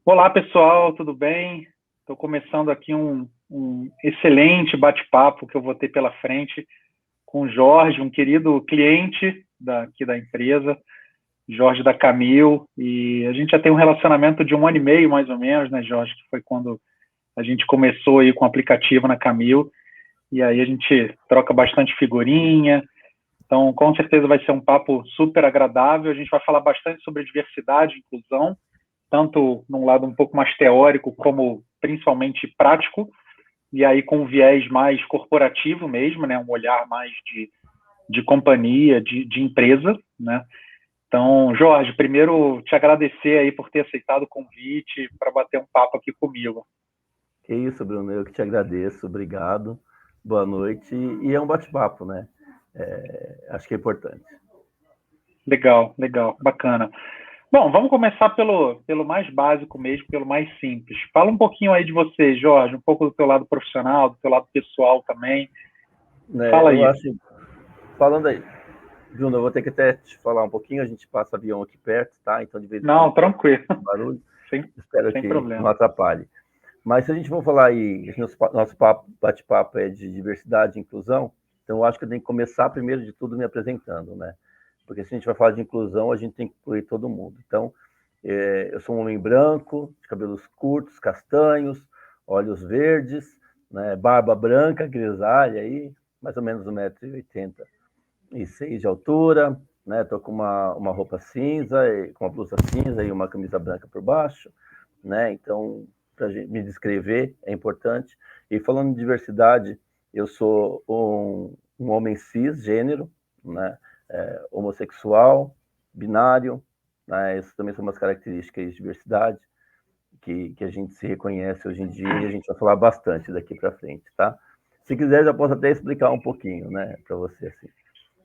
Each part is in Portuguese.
Olá, pessoal, tudo bem? Estou começando aqui um excelente bate-papo que eu vou ter pela frente com o Jorge, um querido cliente aqui da empresa, Jorge da Camil, e a gente já tem um relacionamento de 1 ano e meio, mais ou menos, né, Jorge, que foi quando a gente começou aí com o aplicativo na Camil, e aí a gente troca bastante figurinha, então com certeza vai ser um papo super agradável, a gente vai falar bastante sobre diversidade e inclusão, tanto num lado um pouco mais teórico, como principalmente prático, e aí com um viés mais corporativo mesmo, né, um olhar mais de companhia, de empresa, né. Então, Jorge, primeiro te agradecer aí por ter aceitado o convite para bater um papo aqui comigo. Que isso, Bruno, eu que te agradeço, obrigado, boa noite. E é um bate-papo, né? Acho que é importante. Legal, legal, bacana. Bom, vamos começar pelo mais básico mesmo, pelo mais simples. Fala um pouquinho aí de você, Jorge, um pouco do teu lado profissional, do teu lado pessoal também. Fala Eu aí. acho, falando aí, Bruno, eu vou ter que até te falar um pouquinho, a gente passa avião aqui perto, tá? Então, de vez em Não, quando pode tranquilo, ter um barulho, sem, espero sem que não problema. atrapalhe. Mas se a gente for falar aí, nosso bate-papo é de diversidade e inclusão, então eu acho que eu tenho que começar, primeiro de tudo, me apresentando, né? Porque se a gente vai falar de inclusão, a gente tem que incluir todo mundo. Então, eu sou um homem branco, de cabelos curtos, castanhos, olhos verdes, né? Barba branca, grisalha, aí, mais ou menos 1,86 m de altura, né? Estou com uma roupa cinza, com uma blusa cinza e uma camisa branca por baixo, né? Então, para me descrever é importante. E falando de diversidade, eu sou um homem cisgênero, né? Homossexual, binário, né? Essas também são umas características de diversidade que a gente se reconhece hoje em dia e a gente vai falar bastante daqui para frente, tá? Se quiser, já posso até explicar um pouquinho, né, para você assim.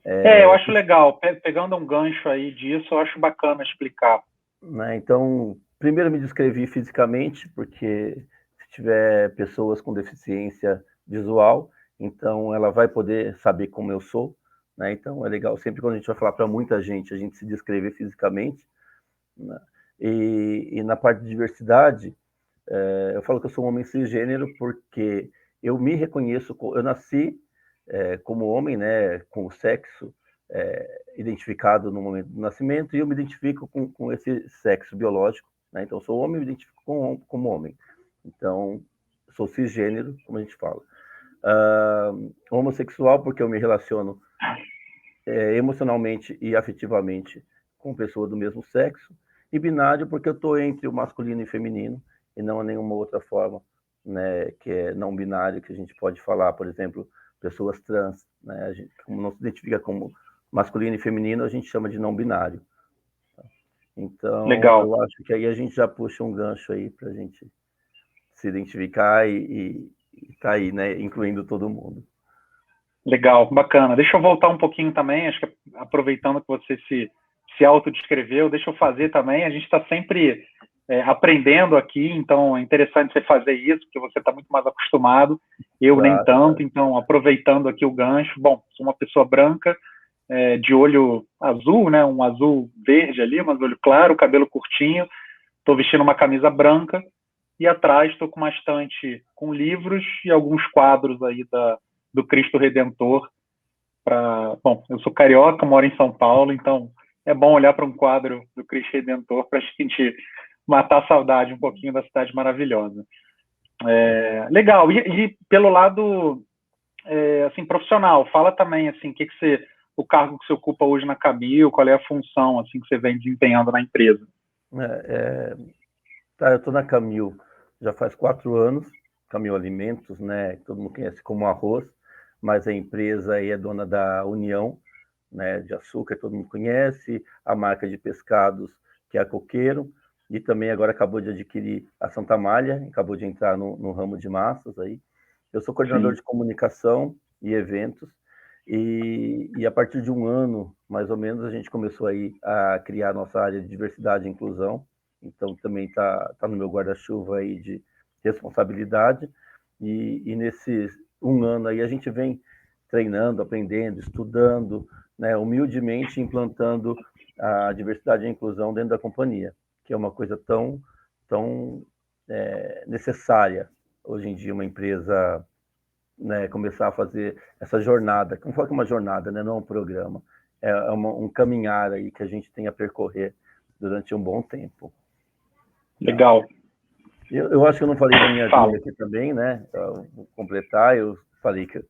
Eu acho legal. Pegando um gancho aí disso, eu acho bacana explicar. Né? Então, primeiro me descrevi fisicamente, porque se tiver pessoas com deficiência visual, então ela vai poder saber como eu sou, né? Então é legal sempre quando a gente vai falar para muita gente, a gente se descrever fisicamente, né? E na parte de diversidade, eu falo que eu sou um homem cisgênero porque eu me reconheço, eu nasci como homem, né, com o sexo identificado no momento do nascimento, e eu me identifico com esse sexo biológico, né? Então, sou homem e me identifico como homem. Então, sou cisgênero, como a gente fala. Homossexual, porque eu me relaciono emocionalmente e afetivamente com pessoas do mesmo sexo. E binário, porque eu estou entre o masculino e feminino, e não há nenhuma outra forma, né, que é não binário, que a gente pode falar, por exemplo, pessoas trans, né? A gente, como não se identifica como masculino e feminino, a gente chama de não binário. Então, Legal, eu acho que aí a gente já puxa um gancho aí para a gente se identificar e tá aí, né, incluindo todo mundo. legal, bacana. Deixa eu voltar um pouquinho também, acho que aproveitando que você se autodescreveu, deixa eu fazer também. A gente está sempre aprendendo aqui, então é interessante você fazer isso, porque você está muito mais acostumado, eu nem Claro, tanto, claro. então aproveitando aqui o gancho. Bom, sou uma pessoa branca, de olho azul, né, um azul verde ali, mas olho claro, cabelo curtinho, estou vestindo uma camisa branca, e atrás estou com uma estante com livros e alguns quadros aí do Cristo Redentor. Bom, eu sou carioca, moro em São Paulo, então é bom olhar para um quadro do Cristo Redentor para a gente matar a saudade um pouquinho da cidade maravilhosa. Legal. E pelo lado assim profissional, fala também assim, o cargo que você ocupa hoje na Camil, qual é a função assim que você vem desempenhando na empresa? Tá, eu estou na Camil já faz 4 anos, Camil Alimentos, né? Todo mundo conhece como arroz, mas a empresa aí é dona da União, né? De açúcar, todo mundo conhece, a marca de pescados, que é a Coqueiro, e também agora acabou de adquirir a Santa Malha, acabou de entrar no ramo de massas aí. Eu sou coordenador Sim, de comunicação e eventos, e a partir de um ano, mais ou menos, a gente começou aí a criar nossa área de diversidade e inclusão, então também está no meu guarda-chuva aí de responsabilidade, e nesses um ano aí a gente vem treinando, aprendendo, estudando, né, humildemente implantando a diversidade e a inclusão dentro da companhia, que é uma coisa tão necessária hoje em dia uma empresa, né, começar a fazer essa jornada. Como fala que é uma jornada, né, não é um programa, um caminhar aí que a gente tem a percorrer durante um bom tempo. Legal. Eu acho que eu não falei da minha vida aqui também, né? Eu vou completar. Eu falei que,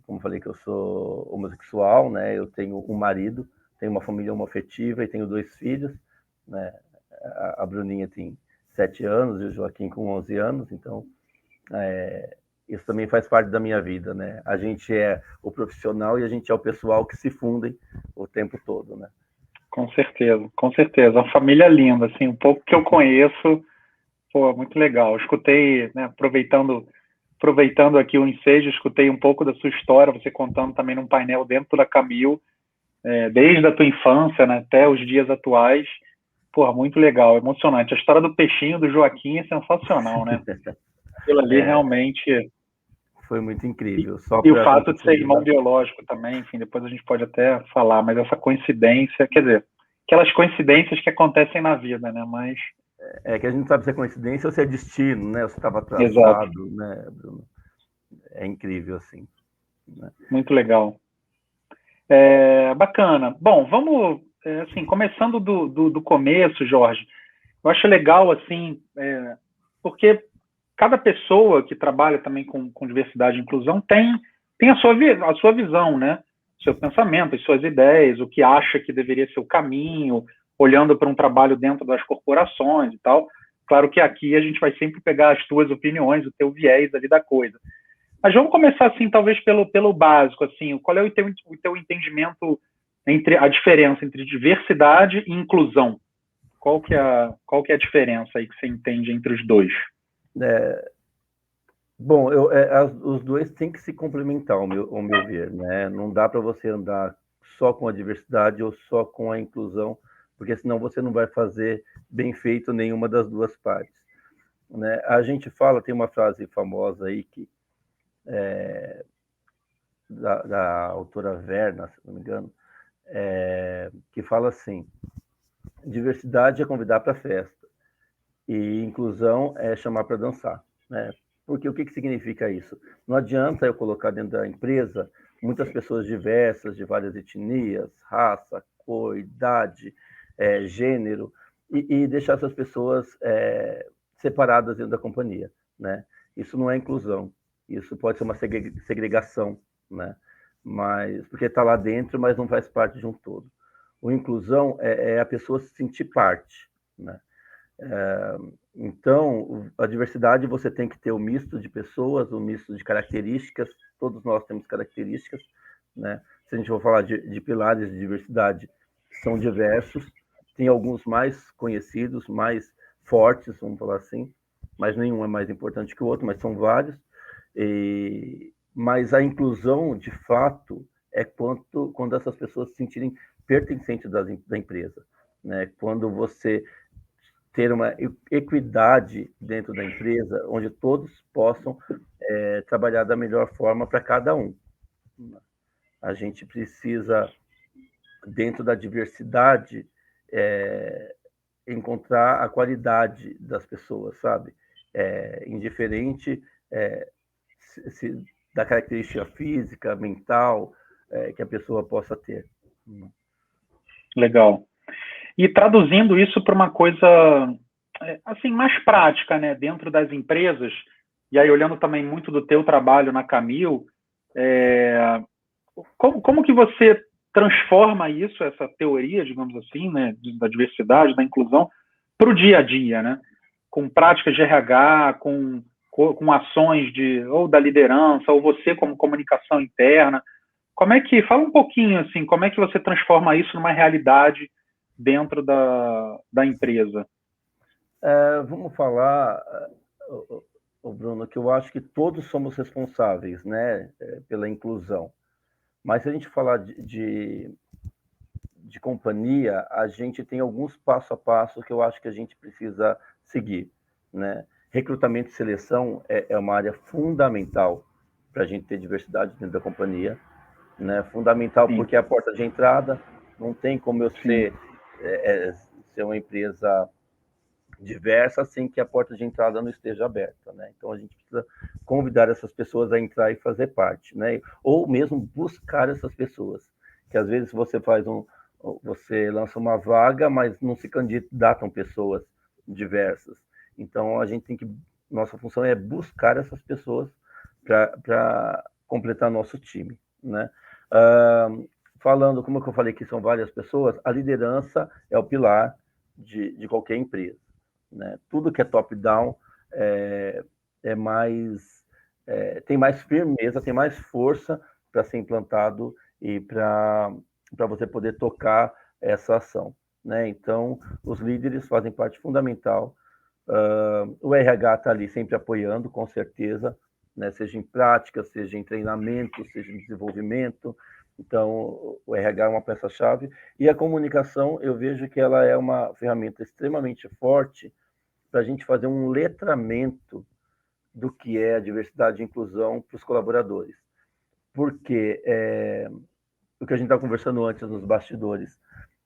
como falei que eu sou homossexual, né? Eu tenho um marido, tenho uma família homoafetiva e tenho 2 filhos, né? A Bruninha tem 7 anos e o Joaquim com 11 anos, então isso também faz parte da minha vida, né? A gente é o profissional e a gente é o pessoal que se fundem o tempo todo, né? Com certeza, com certeza. Uma família linda, assim, um pouco que eu conheço, pô, muito legal. Escutei, né, aproveitando aqui o ensejo, escutei um pouco da sua história, você contando também num painel dentro da Camil, desde a tua infância, né, até os dias atuais. Pô, muito legal, emocionante. A história do peixinho do Joaquim é sensacional, né? Aquilo ali realmente... Foi muito incrível. Só E o para fato de ser irmão contextualizar. biológico também, enfim, depois a gente pode até falar, mas essa coincidência, quer dizer, aquelas coincidências que acontecem na vida, né? Mas... que a gente sabe se é coincidência ou se é destino, né? Ou se estava Exato. traçado, né, Bruno? É incrível, assim. Né? Muito legal. Bacana. Bom, vamos, assim, começando do começo, Jorge. Eu acho legal, assim, porque cada pessoa que trabalha também com diversidade e inclusão tem a sua visão, né? Seu pensamento, as suas ideias, o que acha que deveria ser o caminho, olhando para um trabalho dentro das corporações e tal. Claro que aqui a gente vai sempre pegar as tuas opiniões, o teu viés ali da coisa. Mas vamos começar, assim, talvez pelo básico, assim, qual é o teu entendimento entre a diferença entre diversidade e inclusão? Qual que é a diferença aí que você entende entre os dois? Bom, os dois têm que se complementar, ao meu ver, né? Não dá para você andar só com a diversidade ou só com a inclusão, porque senão você não vai fazer bem feito nenhuma das duas partes. Né? A gente fala, tem uma frase famosa aí que da autora Verna, se não me engano, que fala assim: diversidade é convidar para a festa e inclusão é chamar para dançar, né? Porque o que significa isso? Não adianta eu colocar dentro da empresa muitas pessoas diversas, de várias etnias, raça, cor, idade, gênero, e deixar essas pessoas separadas dentro da companhia, né? Isso não é inclusão, isso pode ser uma segregação, né? Mas, porque está lá dentro, mas não faz parte de um todo. O inclusão é a pessoa se sentir parte, né? Então, a diversidade, você tem que ter um misto de pessoas, um misto de características, todos nós temos características, né? Se a gente for falar de pilares de diversidade, são diversos, tem alguns mais conhecidos, mais fortes, vamos falar assim, mas nenhum é mais importante que o outro, mas são vários. Mas a inclusão, de fato, é quando essas pessoas se sentirem pertencentes da empresa, né? Quando você ter uma equidade dentro da empresa, onde todos possam trabalhar da melhor forma para cada um. A gente precisa, dentro da diversidade, encontrar a qualidade das pessoas, sabe? Indiferente da característica física, mental, que a pessoa possa ter. Legal. E traduzindo isso para uma coisa assim mais prática, né, dentro das empresas, e aí olhando também muito do teu trabalho na Camil, como que você transforma isso, essa teoria, digamos assim, né, da diversidade, da inclusão, para o dia a dia, né, com práticas de RH, com ações ou da liderança, ou você como comunicação interna, fala um pouquinho assim, como é que você transforma isso numa realidade dentro da empresa? Vamos falar, Bruno, que eu acho que todos somos responsáveis, né, pela inclusão. Mas se a gente falar de companhia, a gente tem alguns passo a passo que eu acho que a gente precisa seguir, né? Recrutamento e seleção é uma área fundamental para a gente ter diversidade dentro da companhia, né? Fundamental. Sim. Porque é a porta de entrada, não tem como eu ser uma empresa diversa sem que a porta de entrada não esteja aberta, né? Então a gente precisa convidar essas pessoas a entrar e fazer parte, né? Ou mesmo buscar essas pessoas, que às vezes você lança uma vaga, mas não se candidatam pessoas diversas. Então nossa função é buscar essas pessoas para completar nosso time, né? Falando, como eu falei que são várias pessoas, a liderança é o pilar de qualquer empresa, né? Tudo que é top-down é mais tem mais firmeza, tem mais força para ser implantado e para você poder tocar essa ação, né? Então, os líderes fazem parte fundamental. O RH está ali sempre apoiando, com certeza, né? Seja em prática, seja em treinamento, seja em desenvolvimento. Então, o RH é uma peça-chave. E a comunicação, eu vejo que ela é uma ferramenta extremamente forte para a gente fazer um letramento do que é a diversidade e inclusão para os colaboradores. Porque o que a gente estava conversando antes nos bastidores,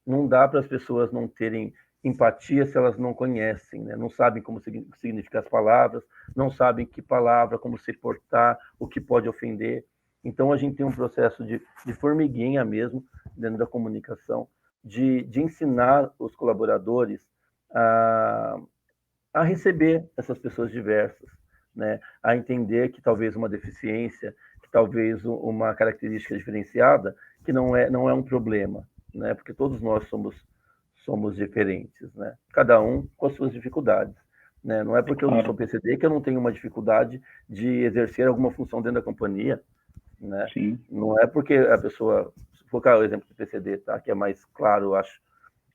não dá para as pessoas não terem empatia se elas não conhecem, né? Não sabem como significam as palavras, não sabem que palavra, como se portar, o que pode ofender. Então, a gente tem um processo de formiguinha mesmo, dentro da comunicação, de ensinar os colaboradores a receber essas pessoas diversas, né? A entender que talvez uma deficiência, que talvez uma característica diferenciada, que não é um problema, né? Porque todos nós somos diferentes, né? Cada um com as suas dificuldades, né? Não é porque eu sou PCD que eu não tenho uma dificuldade de exercer alguma função dentro da companhia, né? Sim. Não é porque a pessoa, se for o exemplo do PCD, tá? Que é mais claro, eu acho,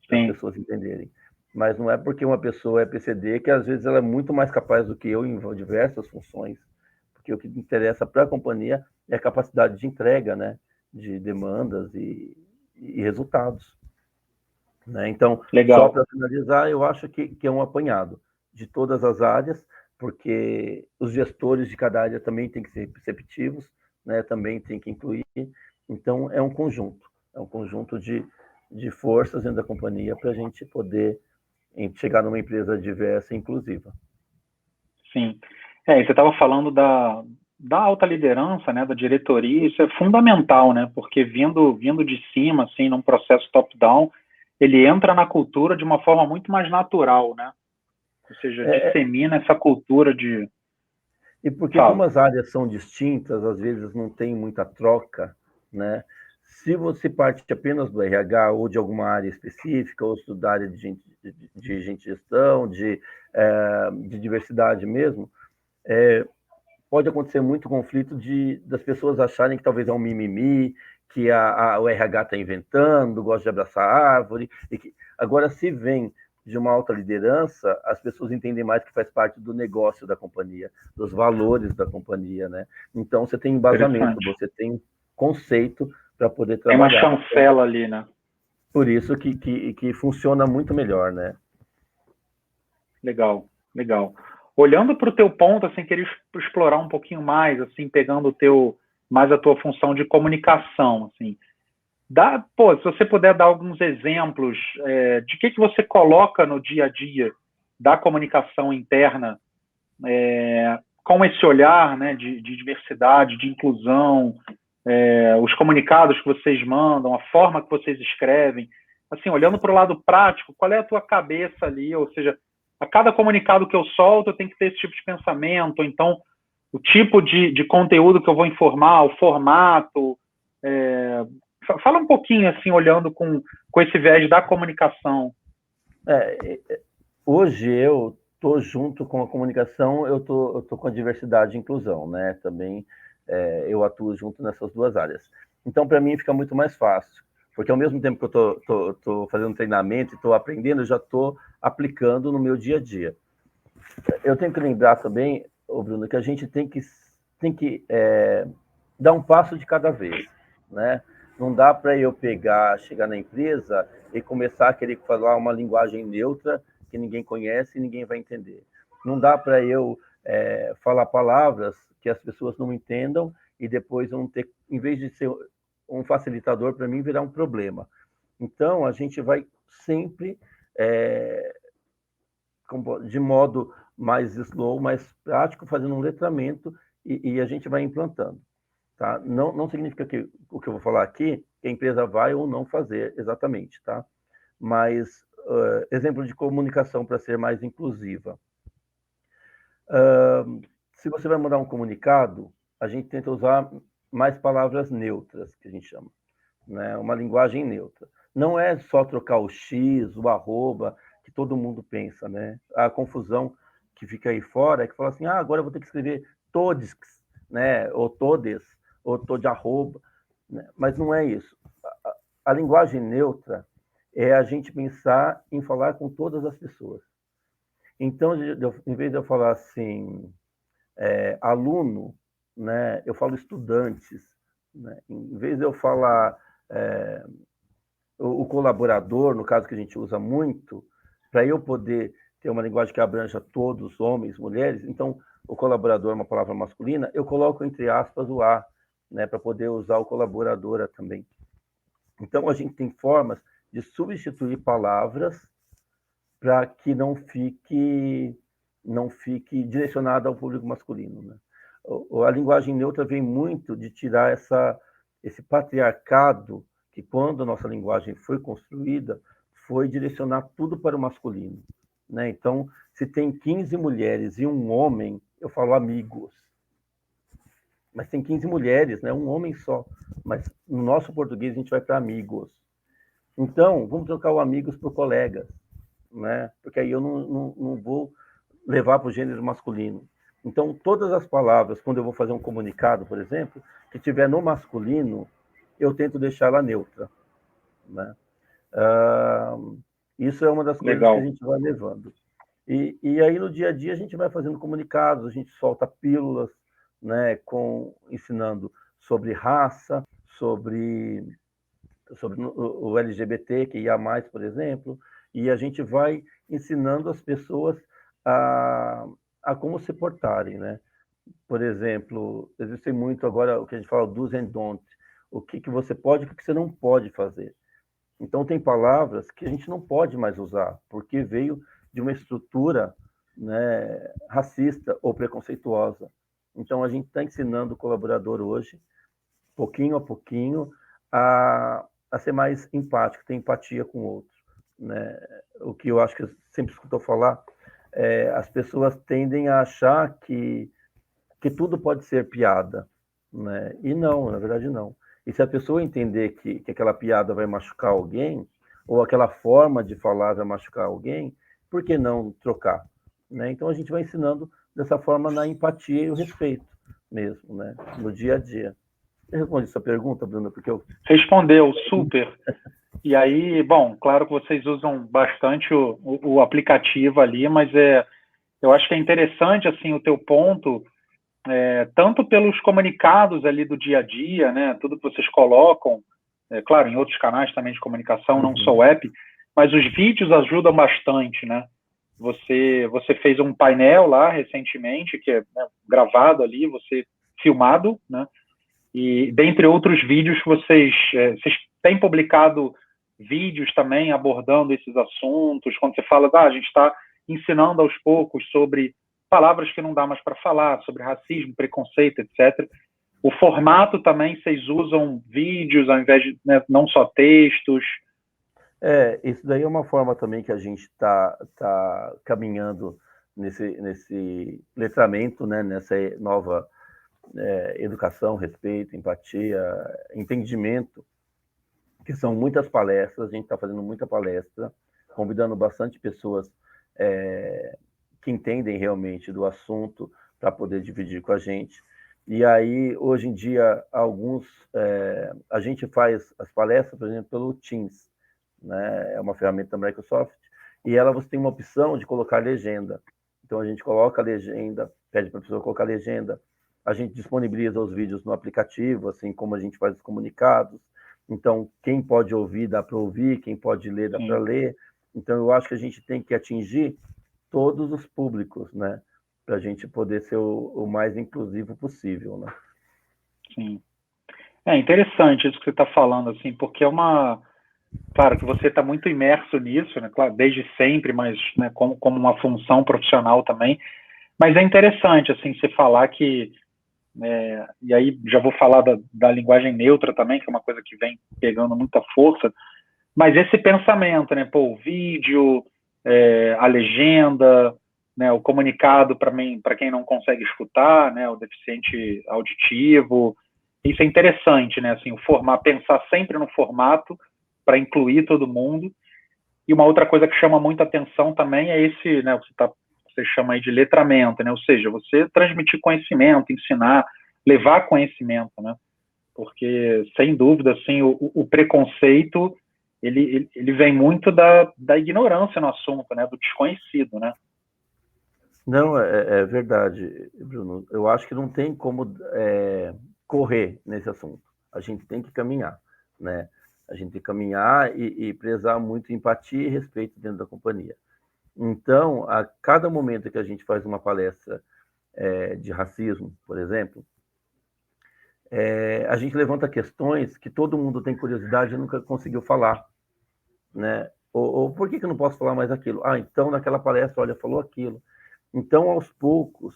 para as pessoas entenderem. Mas não é porque uma pessoa é PCD que às vezes ela é muito mais capaz do que eu em diversas funções, porque o que interessa para a companhia é a capacidade de entrega, né? De demandas e resultados, né? Então, Legal. só para finalizar, eu acho que é um apanhado de todas as áreas, porque os gestores de cada área também têm que ser receptivos, né? Também tem que incluir. Então, é um conjunto de forças dentro da companhia para a gente poder chegar numa empresa diversa e inclusiva. Sim. E você estava falando da alta liderança, né, da diretoria, isso é fundamental, né, porque vindo de cima, assim, num processo top-down, ele entra na cultura de uma forma muito mais natural, né, ou seja, dissemina essa cultura de... E porque como as áreas são distintas, às vezes não tem muita troca, né? Se você parte apenas do RH ou de alguma área específica, ou da área de gente gestão, de diversidade mesmo, pode acontecer muito conflito das pessoas acharem que talvez é um mimimi, que o RH está inventando, gosta de abraçar a árvore. Agora, se vem de uma alta liderança, as pessoas entendem mais que faz parte do negócio da companhia, dos valores da companhia, né? Então, você tem embasamento, você tem conceito para poder trabalhar. Tem uma chancela ali, né? Por isso que funciona muito melhor, né? Legal, legal. Olhando para o teu ponto, assim, queria explorar um pouquinho mais, assim, pegando mais a tua função de comunicação, assim. Se você puder dar alguns exemplos de que você coloca no dia a dia da comunicação interna com esse olhar, né, de diversidade, de inclusão, os comunicados que vocês mandam, a forma que vocês escrevem, assim, olhando para o lado prático, qual é a tua cabeça ali, ou seja, a cada comunicado que eu solto, eu tenho que ter esse tipo de pensamento, então, o tipo de conteúdo que eu vou informar, o formato, fala um pouquinho, assim, olhando com esse viés da comunicação. Hoje eu estou junto com a comunicação, eu tô com a diversidade e inclusão, né? Também eu atuo junto nessas duas áreas. Então, para mim, fica muito mais fácil, porque ao mesmo tempo que eu tô fazendo treinamento e estou aprendendo, eu já estou aplicando no meu dia a dia. Eu tenho que lembrar também, Bruno, que a gente tem que dar um passo de cada vez, né? Não dá para eu chegar na empresa e começar a querer falar uma linguagem neutra que ninguém conhece e ninguém vai entender. Não dá para eu falar palavras que as pessoas não entendam e depois não ter, em vez de ser um facilitador, para mim virar um problema. Então, a gente vai sempre de modo mais slow, mais prático, fazendo um letramento e a gente vai implantando. Tá? Não significa que o que eu vou falar aqui, que a empresa vai ou não fazer exatamente, tá? Mas exemplo de comunicação para ser mais inclusiva. Se você vai mandar um comunicado, a gente tenta usar mais palavras neutras, que a gente chama, né? Uma linguagem neutra. Não é só trocar o X, o arroba, que todo mundo pensa, né? A confusão que fica aí fora é que fala assim, agora eu vou ter que escrever todes, né? Ou todes, ou todo arroba, né? Mas não é isso. A linguagem neutra é a gente pensar em falar com todas as pessoas. Então, em vez de eu falar assim, aluno, né, eu falo estudantes, né? Em vez de eu falar o colaborador, no caso que a gente usa muito, para eu poder ter uma linguagem que abranja todos, homens, mulheres, então o colaborador é uma palavra masculina, eu coloco entre aspas o A, né, para poder usar o colaboradora também. Então a gente tem formas de substituir palavras para que não fique direcionada ao público masculino, né? A linguagem neutra vem muito de tirar esse patriarcado que, quando a nossa linguagem foi construída, foi direcionar tudo para o masculino, né? Então, se tem 15 mulheres e um homem, eu falo amigos. Mas tem 15 mulheres, né? Um homem só. Mas no nosso português a gente vai para amigos. Então, vamos trocar o amigos por colegas, né? Porque aí eu não vou levar para o gênero masculino. Então, todas as palavras, quando eu vou fazer um comunicado, por exemplo, que tiver no masculino, eu tento deixar ela neutra, né? Isso é uma das coisas Legal. que a gente vai levando. E aí, no dia a dia, a gente vai fazendo comunicados, a gente solta pílulas, né, ensinando sobre raça, sobre o LGBT, que ia mais, por exemplo, e a gente vai ensinando as pessoas a como se portarem, né? Por exemplo, existe muito agora o que a gente fala do's and don'ts, o que você pode e o que você não pode fazer. Então, tem palavras que a gente não pode mais usar, porque veio de uma estrutura, né, racista ou preconceituosa. Então, a gente está ensinando o colaborador hoje, pouquinho a pouquinho, a ser mais empático, ter empatia com o outro, né? O que eu acho que eu sempre escutou falar, as pessoas tendem a achar que tudo pode ser piada, né? E não, na verdade não. E se a pessoa entender que aquela piada vai machucar alguém, ou aquela forma de falar vai machucar alguém, por que não trocar? Né? Então a gente vai ensinando dessa forma na empatia e o respeito mesmo, né? No dia a dia. Eu respondi essa pergunta, Bruno, porque eu... Respondeu, super. E aí, bom, claro que vocês usam bastante o aplicativo ali, mas eu acho que é interessante, assim, o teu ponto, tanto pelos comunicados ali do dia a dia, né, tudo que vocês colocam, claro, em outros canais também de comunicação, não só o app, mas os vídeos ajudam bastante, né? Você fez um painel lá recentemente, que é, né, gravado ali, você filmado, né? E dentre outros vídeos, vocês têm publicado vídeos também abordando esses assuntos, quando você fala, a gente está ensinando aos poucos sobre palavras que não dá mais para falar, sobre racismo, preconceito, etc. O formato também, vocês usam vídeos ao invés de, né, não só textos? Isso daí é uma forma também que a gente tá caminhando nesse letramento, né, nessa nova educação, respeito, empatia, entendimento, que são muitas palestras, a gente está fazendo muita palestra, convidando bastante pessoas que entendem realmente do assunto para poder dividir com a gente. E aí, hoje em dia, a gente faz as palestras, por exemplo, pelo Teams, né? É uma ferramenta da Microsoft, e você tem uma opção de colocar legenda. Então, a gente coloca a legenda, pede para a pessoa colocar a legenda, a gente disponibiliza os vídeos no aplicativo, assim como a gente faz os comunicados. Então, quem pode ouvir, dá para ouvir, quem pode ler, dá para ler. Então, eu acho que a gente tem que atingir todos os públicos, né? Para a gente poder ser o mais inclusivo possível, né? Sim. É interessante isso que você está falando, assim, porque é uma Claro que você está muito imerso nisso, né? Claro, desde sempre, mas né, como uma função profissional também. Mas é interessante, assim, você falar que, e aí já vou falar da linguagem neutra também, que é uma coisa que vem pegando muita força, mas esse pensamento, né? Pô, o vídeo, a legenda, né? O comunicado para quem não consegue escutar, né? O deficiente auditivo, isso é interessante, né? Assim, pensar sempre no formato para incluir todo mundo. E uma outra coisa que chama muita atenção também é esse, né? Você chama aí de letramento, né? Ou seja, você transmitir conhecimento, ensinar, levar conhecimento, né? Porque, sem dúvida, assim, o preconceito, ele vem muito da ignorância no assunto, né? Do desconhecido, né? Não, é verdade, Bruno. Eu acho que não tem como correr nesse assunto. A gente tem que caminhar, né? A gente tem que caminhar e prezar muito empatia e respeito dentro da companhia. Então, a cada momento que a gente faz uma palestra de racismo, por exemplo, a gente levanta questões que todo mundo tem curiosidade e nunca conseguiu falar, né? Ou por que eu não posso falar mais aquilo? Ah, então naquela palestra, olha, falou aquilo. Então, aos poucos,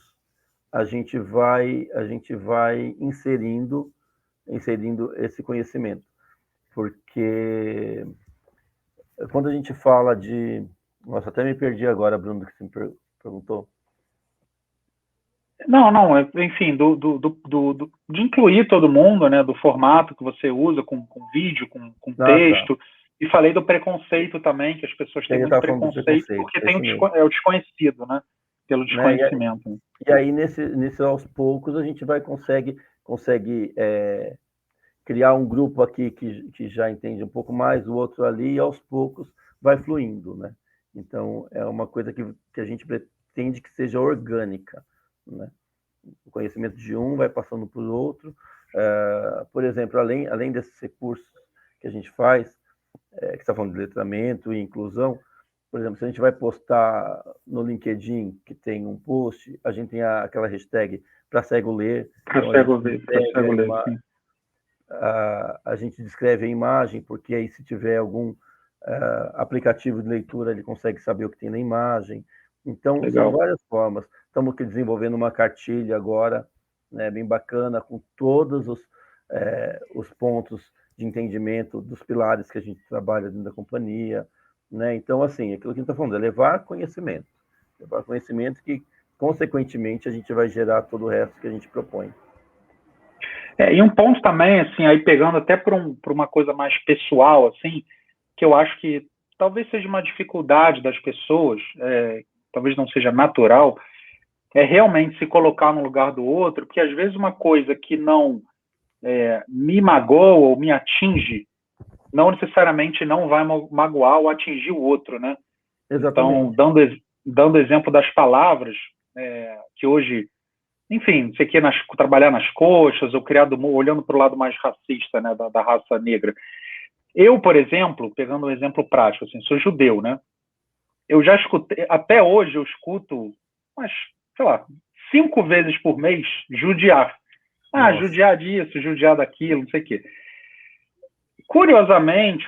a gente vai inserindo esse conhecimento, porque quando a gente fala de, nossa, até me perdi agora, Bruno, que você me perguntou. Não, enfim, de incluir todo mundo, né? Do formato que você usa, com vídeo, com Ah, tá. texto. E falei do preconceito também, que as pessoas A têm gente muito estava falando do preconceito preconceito, porque é tem isso mesmo. o desconhecido, né? Pelo Né? desconhecimento. Né? E aí, nesse aos poucos, a gente consegue criar um grupo aqui que já entende um pouco mais, o outro ali, e aos poucos vai fluindo, né? Então, é uma coisa que a gente pretende que seja orgânica, né? O conhecimento de um vai passando para o outro. Por exemplo, além desses recursos que a gente faz, que está falando de letramento e inclusão, por exemplo, se a gente vai postar no LinkedIn, que tem um post, a gente tem aquela hashtag para cego ler, Para então a gente cego ver, para descreve cego ler, sim. a gente descreve a imagem, porque aí se tiver algum aplicativo de leitura, ele consegue saber o que tem na imagem. Então, são Legal. várias formas. Estamos desenvolvendo uma cartilha agora, né, bem bacana, com todos os pontos de entendimento dos pilares que a gente trabalha dentro da companhia. Né? Então, assim, aquilo que a gente está falando é levar conhecimento que, consequentemente, a gente vai gerar todo o resto que a gente propõe. E um ponto também, assim, aí pegando até por uma coisa mais pessoal, assim, que eu acho que talvez seja uma dificuldade das pessoas, talvez não seja natural, é realmente se colocar no lugar do outro, porque às vezes uma coisa que não me magoa ou me atinge, não necessariamente não vai magoar ou atingir o outro, né? Então, Exatamente. dando exemplo das palavras, que hoje, enfim, você quer trabalhar nas coxas ou olhando para o lado mais racista, né, da raça negra. Eu, por exemplo, pegando um exemplo prático, assim, sou judeu, né? Eu já escutei, até hoje eu escuto, umas, sei lá, 5 vezes por mês judiar. Ah, Nossa. judiar disso, judiar daquilo, não sei o quê. Curiosamente,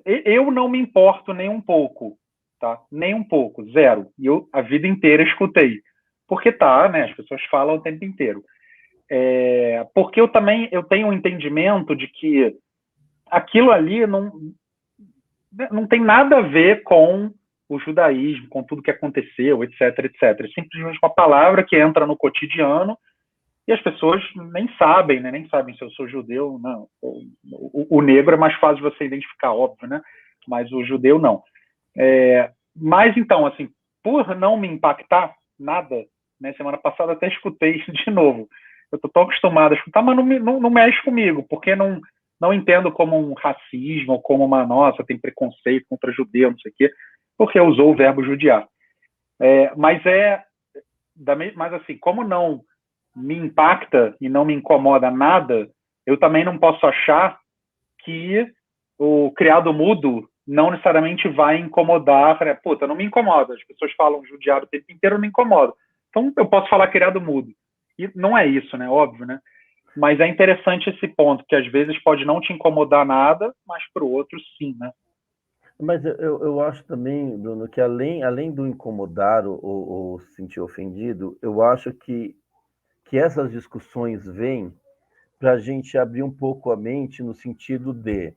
eu não me importo nem um pouco, tá? Nem um pouco, zero. E eu a vida inteira escutei. Porque tá, né? As pessoas falam o tempo inteiro. Porque eu tenho um entendimento de que aquilo ali não tem nada a ver com o judaísmo, com tudo que aconteceu, etc, etc. É simplesmente uma palavra que entra no cotidiano e as pessoas nem sabem, né? Nem sabem se eu sou judeu, não. O negro é mais fácil de você identificar, óbvio, né? Mas o judeu não. Mas então, assim, por não me impactar nada, né? Semana passada até escutei isso de novo. Eu tô tão acostumado a escutar, mas não mexe comigo, porque não entendo como um racismo, ou como nossa, tem preconceito contra judeu, não sei o quê, porque usou o verbo judiar. Mas mas assim, como não me impacta e não me incomoda nada, eu também não posso achar que o criado mudo não necessariamente vai incomodar. Puta, não me incomoda. As pessoas falam judiado o tempo inteiro, não me incomoda. Então eu posso falar criado mudo. E não é isso, né? Óbvio, né? Mas é interessante esse ponto, que às vezes pode não te incomodar nada, mas para o outro sim, né? Mas eu acho também, Bruno, que além do incomodar ou se sentir ofendido, eu acho que essas discussões vêm para a gente abrir um pouco a mente no sentido de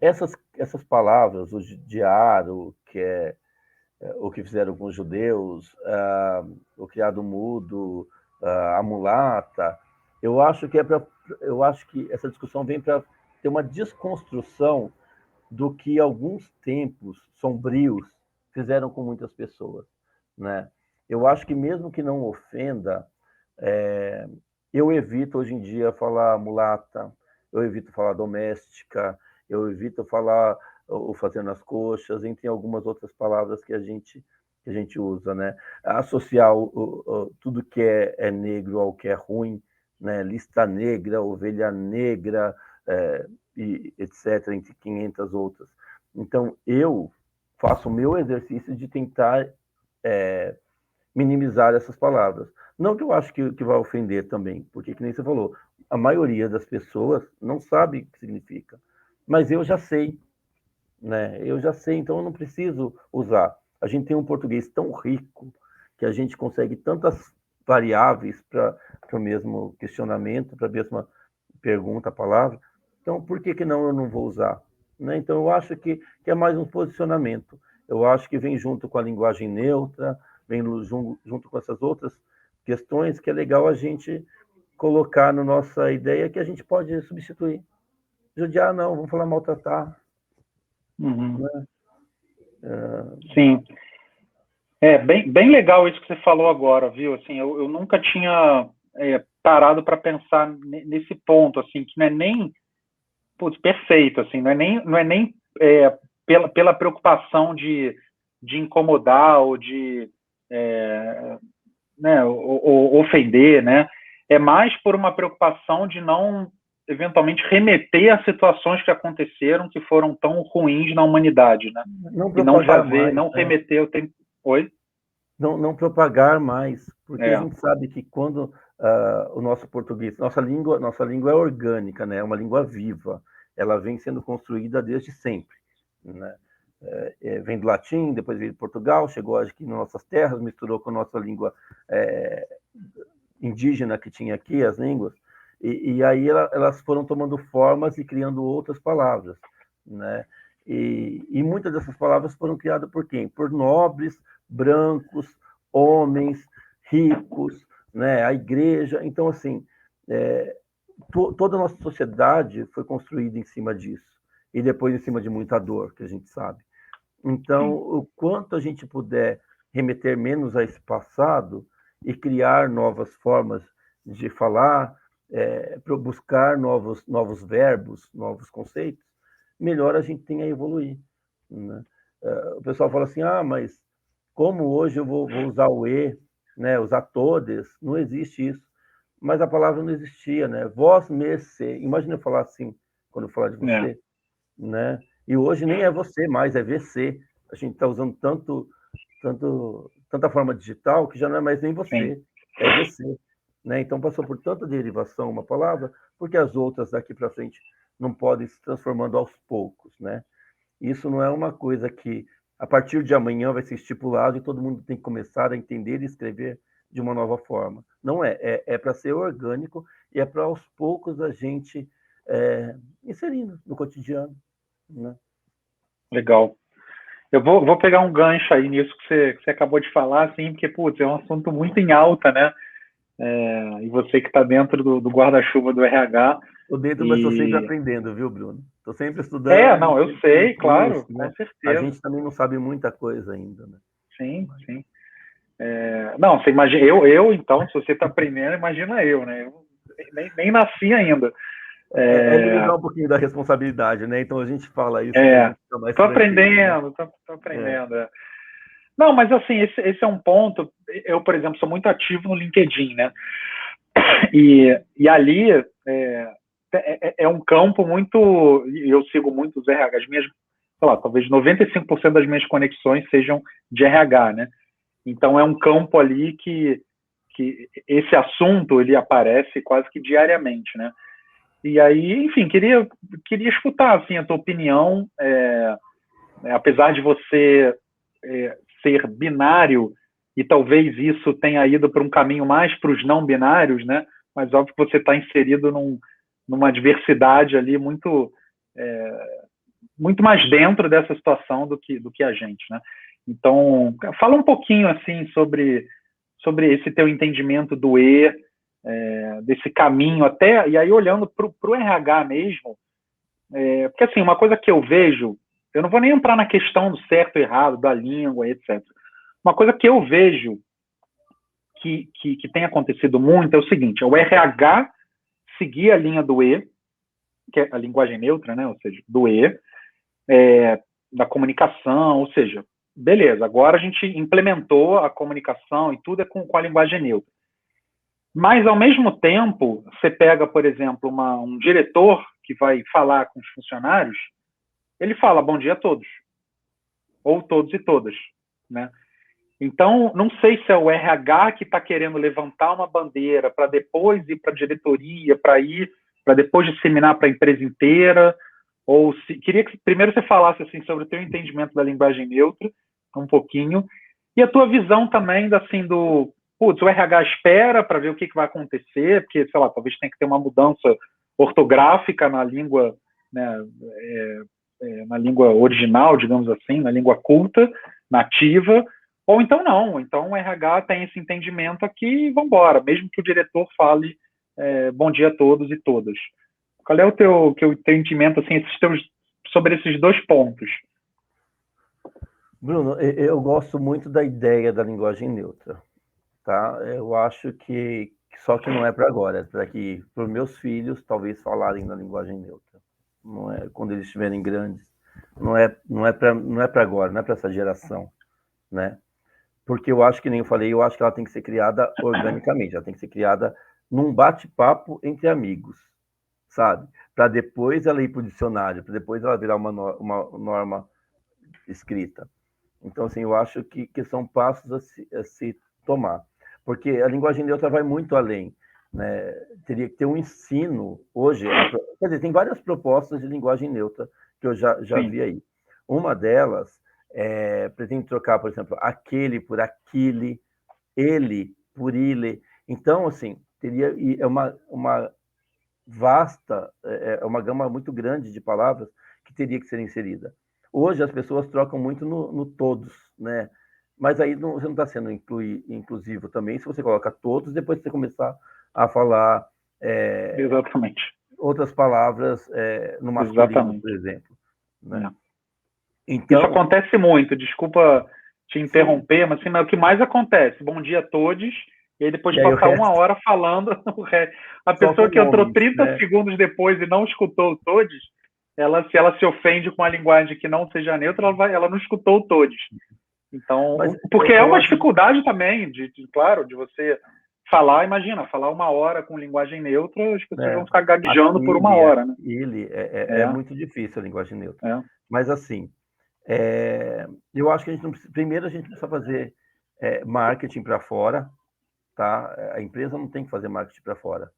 essas palavras, o diário, que é o que fizeram com os judeus, o criado mudo, a mulata, eu acho que eu acho que essa discussão vem para ter uma desconstrução do que alguns tempos sombrios fizeram com muitas pessoas, né? Eu acho que mesmo que não ofenda, eu evito hoje em dia falar mulata, eu evito falar doméstica, eu evito falar o fazendo as coxas, entre algumas outras palavras que a gente usa, né? Associar tudo que é negro ao que é ruim, né? Lista negra, ovelha negra, e etc., entre 500 outras. Então, eu faço o meu exercício de tentar minimizar essas palavras. Não que eu acho que vai ofender também, porque, que nem você falou, a maioria das pessoas não sabe o que significa. Mas eu já sei, né? Eu já sei, então eu não preciso usar. A gente tem um português tão rico que a gente consegue tantas variáveis para o mesmo questionamento, para a mesma pergunta, palavra. Então, por que não eu não vou usar? Né? Então, eu acho que é mais um posicionamento. Eu acho que vem junto com a linguagem neutra, vem junto com essas outras questões que é legal a gente colocar na nossa ideia que a gente pode substituir. Judiar, não, vamos falar maltratar. Uhum. Né? Sim. Bem legal isso que você falou agora, viu? Assim, eu nunca tinha parado para pensar nesse ponto, assim, que não é nem perfeito, assim, não é nem pela preocupação de incomodar ou de né, ou ofender, né? É mais por uma preocupação de não eventualmente remeter a situações que aconteceram que foram tão ruins na humanidade, né? Não E não propagar fazer, mais. não remeter o tempo. Oi? Não propagar mais, porque a gente sabe que quando o nosso português, nossa língua é orgânica, né? É uma língua viva, ela vem sendo construída desde sempre, né? Vem do latim, depois veio de Portugal, chegou aqui nas nossas terras, misturou com a nossa língua indígena que tinha aqui, as línguas, e aí elas foram tomando formas e criando outras palavras, né? E muitas dessas palavras foram criadas por quem? Por nobres, brancos, homens, ricos, né? A igreja. Então, assim, toda a nossa sociedade foi construída em cima disso. E depois em cima de muita dor, que a gente sabe. Então, o quanto a gente puder remeter menos a esse passado e criar novas formas de falar, buscar novos verbos, novos conceitos, melhor a gente tem a evoluir. Né? O pessoal fala assim, mas como hoje eu vou usar o e, né, usar todes, não existe isso. Mas a palavra não existia, né? Vós me se. Imagina eu falar assim, quando eu falar de você, né? E hoje nem é você mais, é VC. A gente está usando tanta forma digital que já não é mais nem você, é VC. Né? Então passou por tanta derivação uma palavra, porque as outras daqui para frente não podem se transformando aos poucos, né? Isso não é uma coisa que a partir de amanhã vai ser estipulado e todo mundo tem que começar a entender e escrever de uma nova forma. Não é para ser orgânico e é para aos poucos a gente inserindo no cotidiano. Né? Legal. Eu vou pegar um gancho aí nisso que você acabou de falar, assim, porque, putz, é um assunto muito em alta, né? E você que está dentro do guarda-chuva do RH. Estou dentro, mas estou sempre aprendendo, viu, Bruno? Estou sempre estudando. Não, eu sei, claro, né? com certeza. A gente também não sabe muita coisa ainda, né? Sim, sim. Não, você imagina, eu então, se você está aprendendo, imagina eu, né? Eu nem nasci ainda. Minimizar um pouquinho da responsabilidade, né? Então a gente fala isso pra gente ficar mais tô tranquilo. aprendendo, né? tô aprendendo. Não, mas assim, esse é um ponto. Eu, por exemplo, sou muito ativo no LinkedIn, né? E ali é um campo muito. Eu sigo muito os RH, as minhas, sei lá, talvez 95% das minhas conexões sejam de RH, né? Então é um campo ali que que esse assunto ele aparece quase que diariamente, né? E aí, enfim, queria escutar assim, a tua opinião, apesar de você ser binário, e talvez isso tenha ido para um caminho mais para os não binários, né? Mas óbvio que você está inserido numa diversidade ali muito mais dentro dessa situação do que a gente, né? Então, fala um pouquinho assim sobre esse teu entendimento do desse caminho até, e aí olhando para o RH mesmo, porque assim, uma coisa que eu vejo, eu não vou nem entrar na questão do certo e errado, da língua, etc. Uma coisa que eu vejo que tem acontecido muito é o seguinte, é o RH seguir a linha do que é a linguagem neutra, né? Ou seja, do da comunicação, ou seja, beleza, agora a gente implementou a comunicação e tudo com a linguagem neutra. Mas, ao mesmo tempo, você pega, por exemplo, um diretor que vai falar com os funcionários, ele fala bom dia a todos, ou todos e todas, né? Então, não sei se é o RH que está querendo levantar uma bandeira para depois ir para a diretoria, para depois disseminar para a empresa inteira, ou se queria que primeiro você falasse assim sobre o teu entendimento da linguagem neutra, um pouquinho, e a tua visão também assim o RH espera para ver o que vai acontecer, porque, sei lá, talvez tenha que ter uma mudança ortográfica na língua, né, na língua original, digamos assim, na língua culta, nativa, ou então não, então o RH tem esse entendimento aqui e vamos embora, mesmo que o diretor fale bom dia a todos e todas. Qual é o teu entendimento assim, sobre esses dois pontos? Bruno, eu gosto muito da ideia da linguagem neutra, tá? Eu acho que só que não é para agora, é para os meus filhos talvez falarem na linguagem neutra. Não é quando eles estiverem grandes. Não é para agora, não é para essa geração, né? Porque eu acho que nem eu falei, eu acho que ela tem que ser criada organicamente, ela tem que ser criada num bate-papo entre amigos, sabe? Para depois ela ir para o dicionário, para depois ela virar uma norma escrita. Então, assim, eu acho que são passos a se tomar. Porque a linguagem neutra vai muito além, né? Teria que ter um ensino. Hoje, quer dizer, tem várias propostas de linguagem neutra que eu já vi aí. Uma delas pretende trocar, por exemplo, aquele por aquele, ele por ile. Então, assim, teria uma vasta, uma gama muito grande de palavras que teria que ser inserida. Hoje as pessoas trocam muito no todos, né? Mas aí você não está sendo inclusivo também se você coloca todos, depois você começar a falar exatamente outras palavras no masculino, exatamente. Por exemplo. Né? Então, isso acontece muito, desculpa te interromper, mas o que mais acontece? Bom dia a todos, e aí depois passar uma hora falando a pessoa que entrou 30 segundos depois e não escutou todos, se ela se ofende com a linguagem que não seja neutra, ela não escutou todos. Então, porque é uma dificuldade também, claro, de você falar, imagina, falar uma hora com linguagem neutra, as pessoas vão ficar gaguejando por uma hora, né? É muito difícil a linguagem neutra. Mas assim, eu acho que primeiro a gente precisa fazer marketing para fora, tá? A empresa não tem que fazer marketing para fora,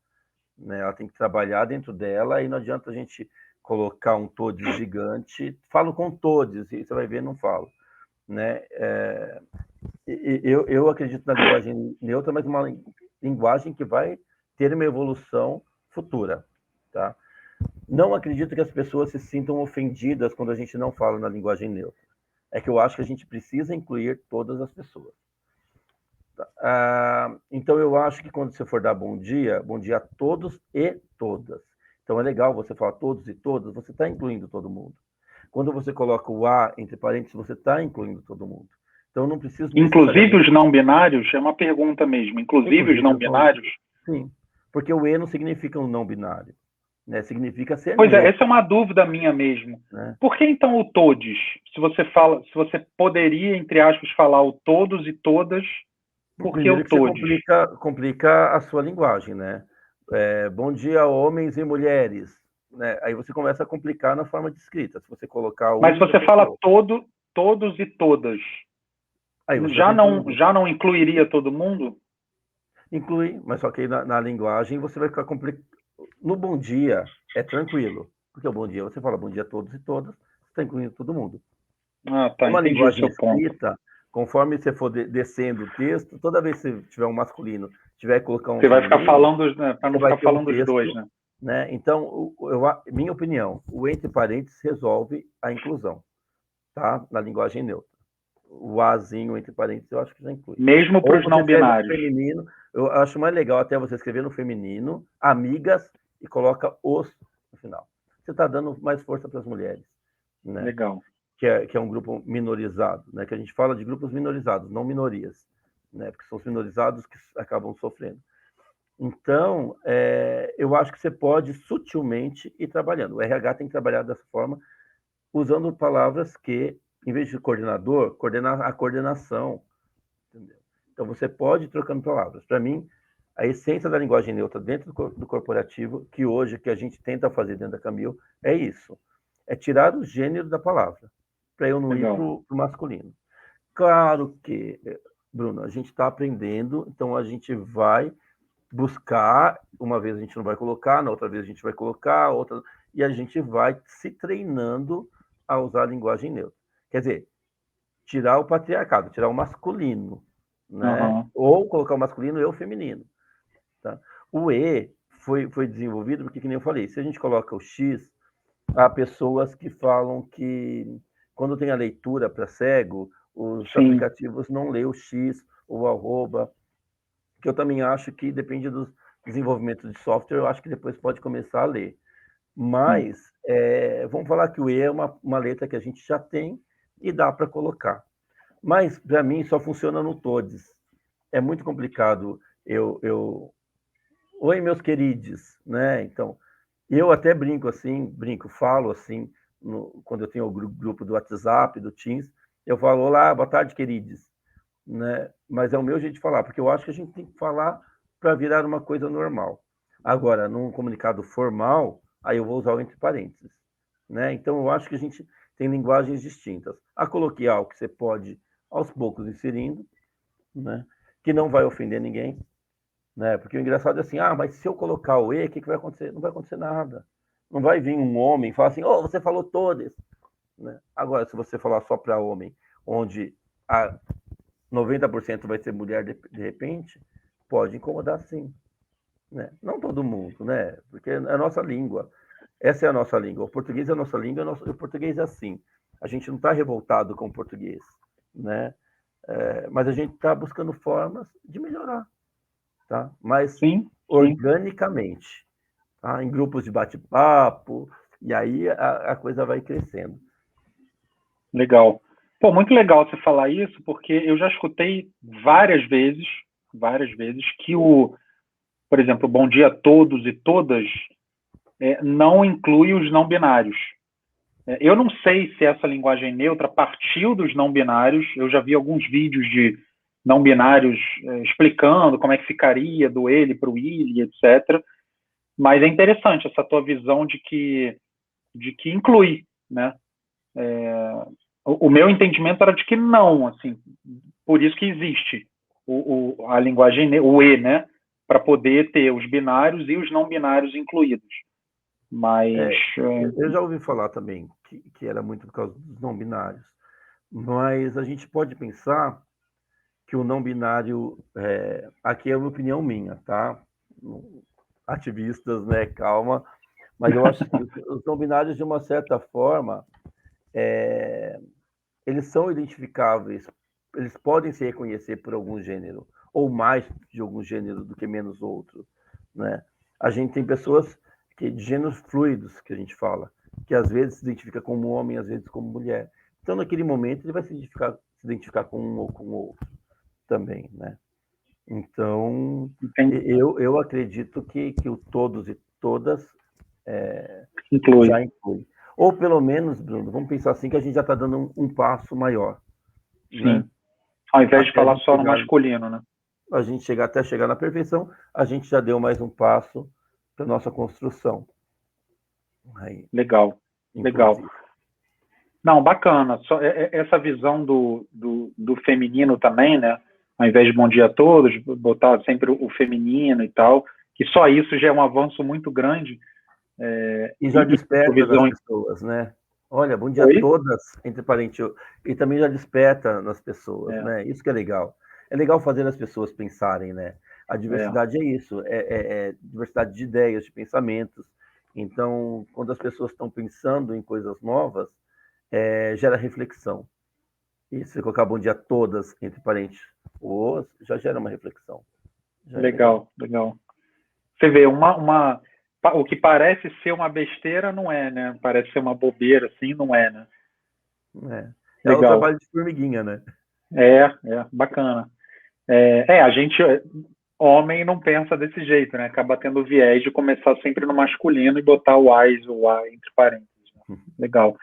né? Ela tem que trabalhar dentro dela e não adianta a gente colocar um todes gigante. Falo com todes, e você vai ver, não falo, né? Eu acredito na linguagem neutra, mas uma linguagem que vai ter uma evolução futura, tá? Não acredito que as pessoas se sintam ofendidas quando a gente não fala na linguagem neutra. É que eu acho que a gente precisa incluir todas as pessoas. Então, eu acho que quando você for dar bom dia a todos e todas. Então, é legal você falar todos e todas, você está incluindo todo mundo. Quando você coloca o A entre parênteses, você está incluindo todo mundo. Então, não preciso... Inclusive os não binários? É uma pergunta mesmo. Inclusive os não binários? Sim, porque o E não significa um não binário. Né? Significa ser Pois essa é uma dúvida minha mesmo. Né? Por que então o todos? Se você poderia, entre aspas, falar o todos e todas, por que o todos? Complica a sua linguagem, né? Bom dia, homens e mulheres. Né? Aí você começa a complicar na forma de escrita. Se você colocar mas você fala todos e todas. Aí já não incluiria todo mundo? Inclui, mas só que aí na linguagem você vai ficar complicado. No bom dia é tranquilo, porque o bom dia você fala bom dia a todos e todas, você está incluindo todo mundo. Ah, tá, Uma entendi o linguagem seu ponto. escrita, conforme você for descendo o texto, toda vez que você tiver um masculino, tiver que colocar um Você vai ficar feminino, falando, né, para você não vai ficar ter um falando os dois, texto, né? né? Então, minha opinião, o entre parênteses resolve a inclusão, tá? Na linguagem neutra. O azinho entre parênteses eu acho que já inclui. Mesmo para Ou os você não escreve no binários. feminino, eu acho mais legal até você escrever no feminino, amigas, e coloca os no final. Você está dando mais força para as mulheres, né? Legal. Que é um grupo minorizado, né? Que a gente fala de grupos minorizados, não minorias, né? Porque são os minorizados que acabam sofrendo. Então, eu acho que você pode sutilmente ir trabalhando. O RH tem que trabalhar dessa forma, usando palavras que, em vez de coordenador, coordenar a coordenação. Entendeu? Então, você pode ir trocando palavras. Para mim, a essência da linguagem neutra dentro do corporativo, que hoje que a gente tenta fazer dentro da Camil, é isso. É tirar o gênero da palavra, para eu não ir para Legal. o masculino. Claro que, Bruno, a gente está aprendendo, então a gente vai buscar, uma vez a gente não vai colocar, na outra vez a gente vai colocar, outra, e a gente vai se treinando a usar a linguagem neutra. Quer dizer, tirar o patriarcado, tirar o masculino, né? Uhum. Ou colocar o masculino e o feminino. Tá? O E foi desenvolvido porque, que nem eu falei, se a gente coloca o X, há pessoas que falam que quando tem a leitura para cego, os Sim. aplicativos não lê o X ou o arroba, que eu também acho que depende do desenvolvimento de software, eu acho que depois pode começar a ler. Sim. Mas vamos falar que o E é uma letra que a gente já tem e dá para colocar. Mas, para mim, só funciona no todes. É muito complicado Oi, meus queridos, né? Então, eu até falo assim, quando eu tenho o grupo do WhatsApp, do Teams, eu falo, olá, boa tarde, queridos, né? Mas é o meu jeito de falar, porque eu acho que a gente tem que falar para virar uma coisa normal. Agora, num comunicado formal, aí eu vou usar o entre parênteses, né? Então, eu acho que a gente tem linguagens distintas. A coloquial, que você pode, aos poucos, inserindo, né? Que não vai ofender ninguém, né? Porque o engraçado é assim, mas se eu colocar o E, o que vai acontecer? Não vai acontecer nada. Não vai vir um homem e falar assim, você falou todas, né? Agora, se você falar só para homem, onde a 90% vai ser mulher de repente, pode incomodar sim, né? Não todo mundo, né? Porque é a nossa língua. Essa é a nossa língua. O português é a nossa língua, o português é assim. A gente não está revoltado com o português, né? Mas a gente está buscando formas de melhorar, tá? Mas Sim. Sim. organicamente, tá? Em grupos de bate-papo, e aí a coisa vai crescendo. Legal. Pô, muito legal você falar isso, porque eu já escutei várias vezes, que por exemplo, bom dia a todos e todas não inclui os não binários. Eu não sei se essa linguagem neutra partiu dos não binários. Eu já vi alguns vídeos de não binários explicando como é que ficaria do ele para o ele, etc. Mas é interessante essa tua visão de que inclui, né? O meu entendimento era de que não, assim, por isso que existe a linguagem, o E, né? Para poder ter os binários e os não binários incluídos. Mas. Eu já ouvi falar também que era muito por causa dos não binários, mas a gente pode pensar que o não binário, aqui é uma opinião minha, tá? Ativistas, né? Calma, mas eu acho que os não binários, de uma certa forma, eles são identificáveis, eles podem se reconhecer por algum gênero, ou mais de algum gênero do que menos outro, né? A gente tem pessoas de gêneros fluidos, que a gente fala, que às vezes se identifica como homem, às vezes como mulher. Então, naquele momento, ele vai se identificar com um ou com o outro também, né? Então, eu acredito que o todos e todas Inclui. já inclui. Ou pelo menos, Bruno, vamos pensar assim, que a gente já está dando um passo maior, né? Sim. Ao invés de Até falar só no masculino, né? a gente chegar na perfeição, a gente já deu mais um passo para nossa construção. Aí, Legal. Legal. inclusive. Não, bacana. Essa visão do feminino também, né? ao invés de bom dia a todos, botar sempre o feminino e tal, que só isso já é um avanço muito grande. E já desperta nas visão... pessoas, né? Olha, bom dia a Oi? todas, entre parênteses, e também já desperta nas pessoas, né? Isso que é legal. É legal fazer as pessoas pensarem, né? A diversidade é isso, é diversidade de ideias, de pensamentos. Então, quando as pessoas estão pensando em coisas novas, gera reflexão. E se colocar bom dia a todas, entre parênteses, os, já gera uma reflexão. Já legal, legal. Você vê, o que parece ser uma besteira não é, né? Parece ser uma bobeira, assim, não é, né? É o trabalho de formiguinha, né? Bacana. A gente, homem, não pensa desse jeito, né? Acaba tendo o viés de começar sempre no masculino e botar o AIS, o A entre parênteses. Né? Legal.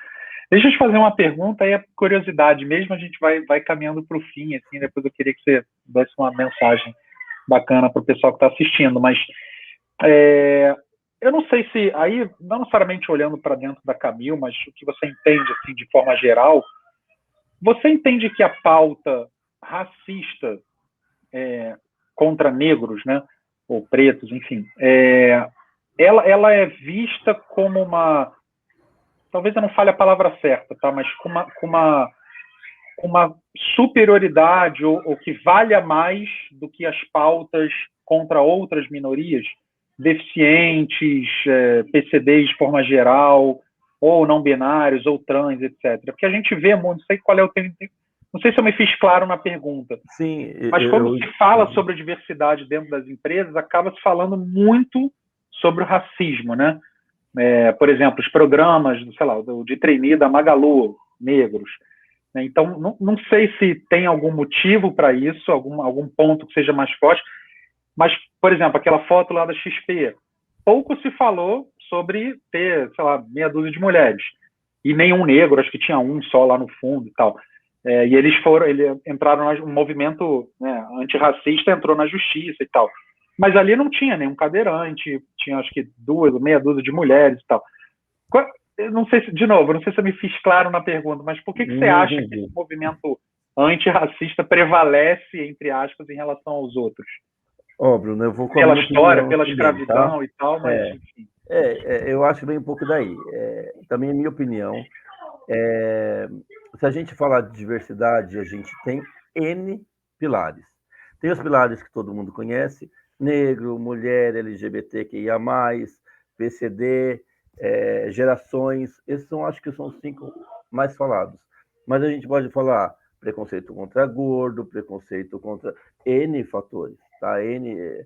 Deixa eu te fazer uma pergunta, aí é curiosidade mesmo, a gente vai caminhando para o fim, assim, depois eu queria que você desse uma mensagem bacana para o pessoal que está assistindo, mas eu não sei se, aí, não necessariamente olhando para dentro da Camil, mas o que você entende, assim, de forma geral, você entende que a pauta racista contra negros, né, ou pretos, enfim, ela é vista como uma, talvez eu não fale a palavra certa, tá, mas com uma superioridade ou que valha mais do que as pautas contra outras minorias, deficientes, PCDs de forma geral, ou não binários, ou trans, etc. Porque a gente vê muito, não sei qual é o termo, não sei se eu me fiz claro na pergunta, sim, mas quando se fala sobre a diversidade dentro das empresas, acaba se falando muito sobre o racismo, né? Por exemplo, os programas, sei lá, de trainee da Magalu, negros. Então, não sei se tem algum motivo para isso, algum ponto que seja mais forte, mas, por exemplo, aquela foto lá da XP, pouco se falou sobre ter, sei lá, meia dúzia de mulheres, e nenhum negro, acho que tinha um só lá no fundo e tal. E eles entraram um movimento, né, antirracista, entrou na justiça e tal. Mas ali não tinha nenhum cadeirante, tinha acho que meia dúzia de mulheres e tal. Eu não sei se, de novo, não sei se eu me fiz claro na pergunta, mas por que você acha que esse movimento antirracista prevalece, entre aspas, em relação aos outros? Bruno, eu vou com a Pela minha história, opinião pela também, tá? escravidão e tal, mas enfim. Eu acho bem um pouco daí. Também é minha opinião. Se a gente falar de diversidade, a gente tem N pilares. Tem os pilares que todo mundo conhece: negro, mulher, LGBTQIA+, PCD, gerações. Esses acho que são os 5 mais falados. Mas a gente pode falar preconceito contra gordo, preconceito contra N fatores, tá? N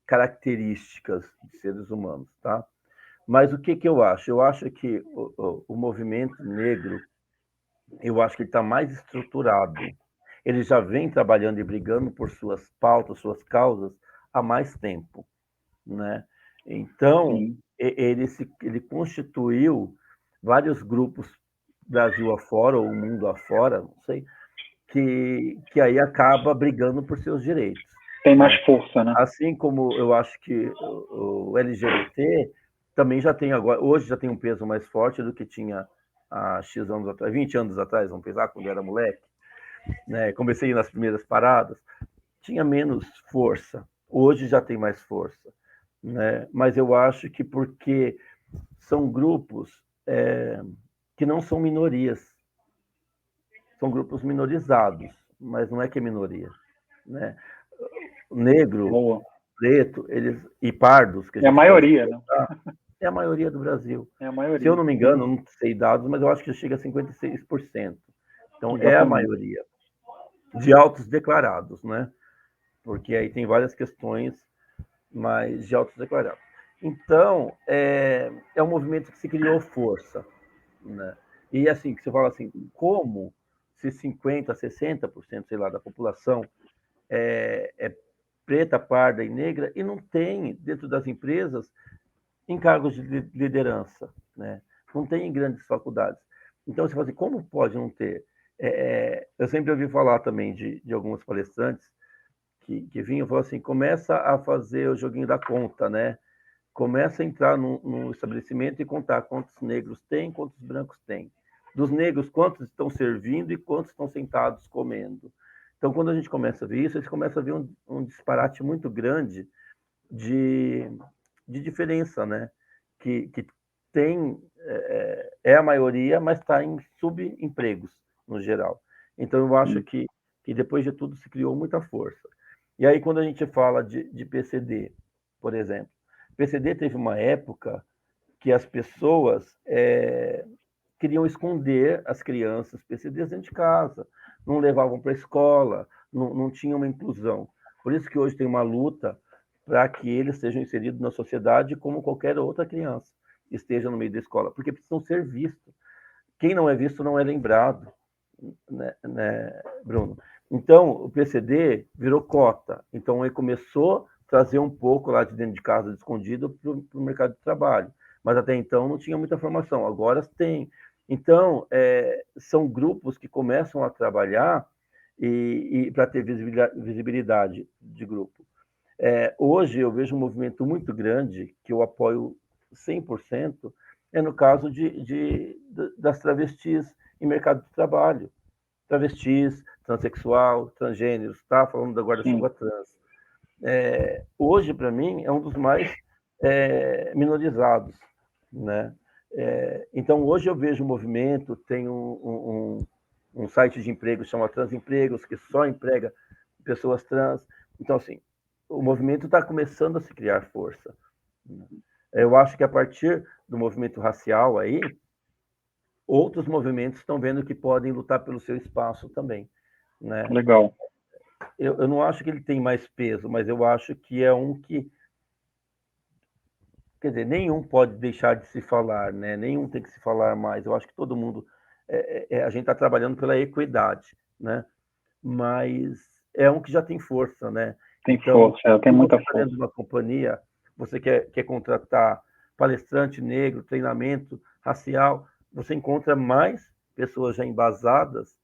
características de seres humanos, tá? Mas o que eu acho? Eu acho que o movimento negro, eu acho que ele está mais estruturado. Ele já vem trabalhando e brigando por suas pautas, suas causas há mais tempo, né? Então, ele constituiu vários grupos, Brasil afora, ou mundo afora, não sei, que aí acaba brigando por seus direitos. Tem mais força, né? Assim como eu acho que o LGBT também já tem agora, hoje já tem um peso mais forte do que tinha há X anos atrás, 20 anos atrás, vamos pensar, quando eu era moleque, né? Comecei nas primeiras paradas, tinha menos força. Hoje já tem mais força, né? Mas eu acho que porque são grupos que não são minorias, são grupos minorizados, mas não é que é minoria, né? Negro, Boa. preto, eles e pardos que a É a gente pode maioria, né? é a maioria do Brasil. É a maioria. Se eu não me engano, não sei dados, mas eu acho que chega a 56%. Então, Exatamente. é a maioria de autos declarados, né? Porque aí tem várias questões, mas de autos declarados. Então, é um movimento que se criou força, né? E assim, que você fala assim, como se 50%, 60%, sei lá, da população é preta, parda e negra, e não tem, dentro das empresas, em cargos de liderança, né? Não tem em grandes faculdades. Então, você fala assim, como pode não ter? Eu sempre ouvi falar também de alguns palestrantes que vinham e falaram assim, começa a fazer o joguinho da conta, né? Começa a entrar num estabelecimento e contar quantos negros tem, quantos brancos tem. Dos negros, quantos estão servindo e quantos estão sentados comendo. Então, quando a gente começa a ver isso, a gente começa a ver um disparate muito grande de diferença, né? Que tem, é a maioria, mas está em subempregos, no geral. Então, eu acho que depois de tudo se criou muita força. E aí, quando a gente fala de PCD, por exemplo, PCD teve uma época que as pessoas queriam esconder as crianças PCDs dentro de casa, não levavam para a escola, não tinha uma inclusão. Por isso que hoje tem uma luta para que eles sejam inseridos na sociedade como qualquer outra criança esteja no meio da escola, porque precisam ser vistos. Quem não é visto não é lembrado, né, Bruno? Então, o PCD virou cota. Então, ele começou a trazer um pouco lá de dentro de casa, de escondido, para o mercado de trabalho. Mas até então não tinha muita formação. Agora tem. Então, são grupos que começam a trabalhar e para ter visibilidade de grupo. Hoje eu vejo um movimento muito grande, que eu apoio 100%, no caso das travestis em mercado de trabalho. Travestis, transexual, transgêneros, tá? Falando agora da sigla trans. Hoje, para mim, é um dos mais minorizados, né? Então, hoje eu vejo um movimento, tem um site de emprego, chama Transempregos, que só emprega pessoas trans. Então, assim, o movimento está começando a se criar força. Eu acho que a partir do movimento racial aí, outros movimentos estão vendo que podem lutar pelo seu espaço também, né? Legal. Eu não acho que ele tem mais peso, mas eu acho que é um que, quer dizer, nenhum pode deixar de se falar, né? Nenhum tem que se falar mais. Eu acho que todo mundo, a gente está trabalhando pela equidade, né? Mas é um que já tem força, né? Tem Então, força, tem se muita você está força. dentro de uma companhia, você quer contratar palestrante negro, treinamento racial, você encontra mais pessoas já embasadas